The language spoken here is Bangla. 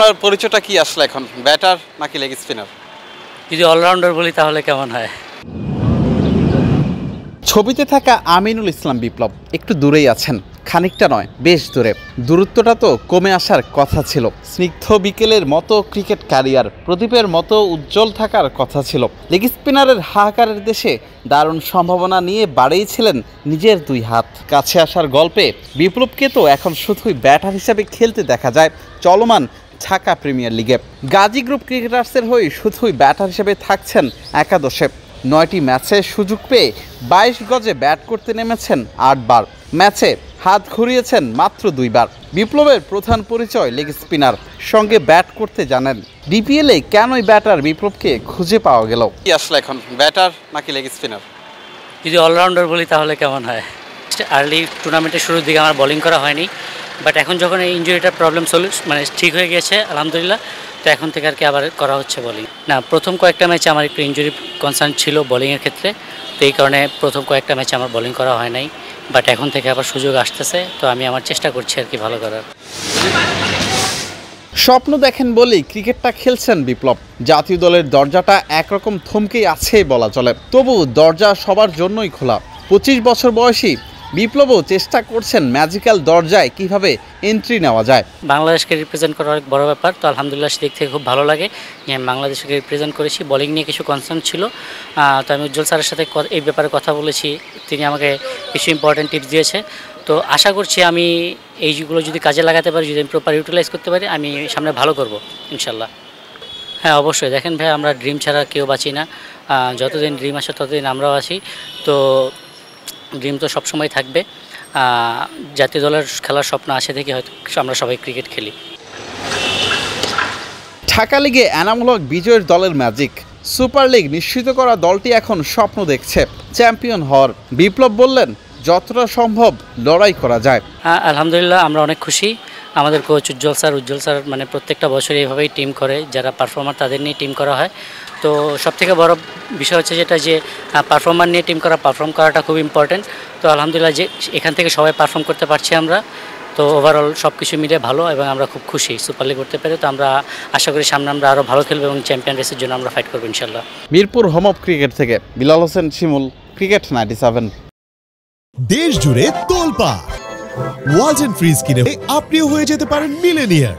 আপনার পরিচয়টা কি আসলে এখন, ব্যাটার নাকি লেগ স্পিনার? যদি অলরাউন্ডার বলি তাহলে কেমন হয়? ছবিতে থাকা আমিনুল ইসলাম বিপ্লব একটু দূরেই আছেন, খানিকটা নয় বেশ দূরে। দূরত্বটা তো কমে আসার কথা ছিল। স্নিগ্ধ বিকেলের মতো ক্রিকেট ক্যারিয়ার, প্রদীপের মতো উজ্জ্বল থাকার কথা ছিল। লেগ স্পিনারের হাহাকারের দেশে দারুণ সম্ভাবনা নিয়ে বাড়িয়েছিলেন নিজের দুই হাত। কাছে আসার গল্পে বিপ্লবকে তো এখন শুধুই ব্যাটার হিসেবে খেলতে দেখা যায় চলমান ঢাকা প্রিমিয়ার লিগে। গাজী গ্রুপ ক্রিকেটার্সের হয়ে শুধুই ব্যাটার হিসেবে থাকছেন একাদশে। 9টি ম্যাচে সুযোগ পেয়ে 22 গজে ব্যাট করতে নেমেছেন 8 বার। ম্যাচে হাত ঘুরিয়েছেন মাত্র 2 বার। বিপ্লবের প্রধান পরিচয় লেগ স্পিনার, সঙ্গে ব্যাট করতে জানেন। ডিপিএলে কেনই ব্যাটার বিপ্লবকে খুঁজে পাওয়া গেল? কি আসলে এখন, ব্যাটার নাকি লেগ স্পিনার? যদি অলরাউন্ডার বলি তাহলে কেমন হয়? আর্লি টুর্নামেন্টের শুরুর দিকে আমার বোলিং করা হয়নি, বাট এখন যখন এই ইঞ্জুরিটার প্রবলেম মানে ঠিক হয়ে গেছে আলহামদুলিল্লাহ, তো এখন থেকে আর কি আবার করা হচ্ছে বোলিং। না, প্রথম কয়েকটা ম্যাচে আমার একটু ইঞ্জুরি কনসার্ন ছিল বোলিংয়ের ক্ষেত্রে, তো এই কারণে প্রথম কয়েকটা ম্যাচে আমার বোলিং করা হয় নাই, বাট এখন থেকে আবার সুযোগ আসতেছে, তো আমি আমার চেষ্টা করছি আর কি ভালো করার। স্বপ্ন দেখেন বলেই ক্রিকেটটা খেলছেন বিপ্লব। জাতীয় দলের দরজাটা একরকম থমকেই আছে বলা চলে, তবু দরজা সবার জন্যই খোলা। 25 বছর বয়সী বিপ্লবও চেষ্টা করছেন ম্যাজিক্যাল দরজায় কিভাবে এন্ট্রি নেওয়া যায়। বাংলাদেশকে রিপ্রেজেন্ট করা অনেক বড় ব্যাপার, তো আলহামদুলিল্লাহ সেদিক থেকে খুব ভালো লাগে যে আমি বাংলাদেশকে রিপ্রেজেন্ট করেছি। বোলিং নিয়ে কিছু কনসার্ন ছিল, তো আমি উজ্জ্বল স্যারের সাথে এই ব্যাপারে কথা বলেছি, তিনি আমাকে কিছু ইম্পর্টেন্ট টিপস দিয়েছে। তো আশা করছি আমি এইগুলো যদি কাজে লাগাতে পারি, যদি আমি প্রপার ইউটিলাইজ করতে পারি, আমি সামনে ভালো করব ইনশাল্লাহ। হ্যাঁ অবশ্যই, দেখেন ভাই, আমরা ড্রিম ছাড়া কেউ বাঁচি না। যতদিন ড্রিম আসে ততদিন আমরাও আছি, তো ড্রিম তো সবসময় থাকবে। জাতীয় দলের খেলার স্বপ্ন আসে থেকে হয়তো আমরা সবাই ক্রিকেট খেলি। ঢাকা লিগে এনামূলক বিজয়ের দলের ম্যাজিক, সুপার লিগ নিশ্চিত করা দলটি এখন স্বপ্ন দেখছে চ্যাম্পিয়ন হওয়ার। বিপ্লব বললেন, যতটা সম্ভব লড়াই করা যায়। আলহামদুলিল্লাহ, আমরা অনেক খুশি। আমাদের কোচ উজ্জ্বল স্যার মানে প্রত্যেকটা বছর এইভাবেই টিম করে, যারা পারফর্মার তাদের নিয়ে টিম করা হয়। তো সবথেকে বড় বিষয় হচ্ছে যেটা, যে পারফর্মার নিয়ে টিম পারফর্ম করাটা খুব ইম্পর্টেন্ট। তো আলহামদুলিল্লাহ যে এখান থেকে সবাই পারফর্ম করতে পারছি আমরা, তো ওভারঅল সব কিছু মিলে ভালো, এবং আমরা খুব খুশি সুপার লিগ করতে পেরে। তো আমরা আশা করি সামনে আমরা আরও ভালো খেলবো এবং চ্যাম্পিয়ন রেসের জন্য আমরা ফাইট করবো ইনশাল্লাহ। মিরপুর হোম অফ ক্রিকেট থেকে বিলাল হোসেন শিমুল, ক্রিকেট 97। দেশ জুড়ে তোলপাড় ওয়ালটন ফ্রিজ কিনে আপনিও হয়ে যেতে পারেন মিলেনিয়ার।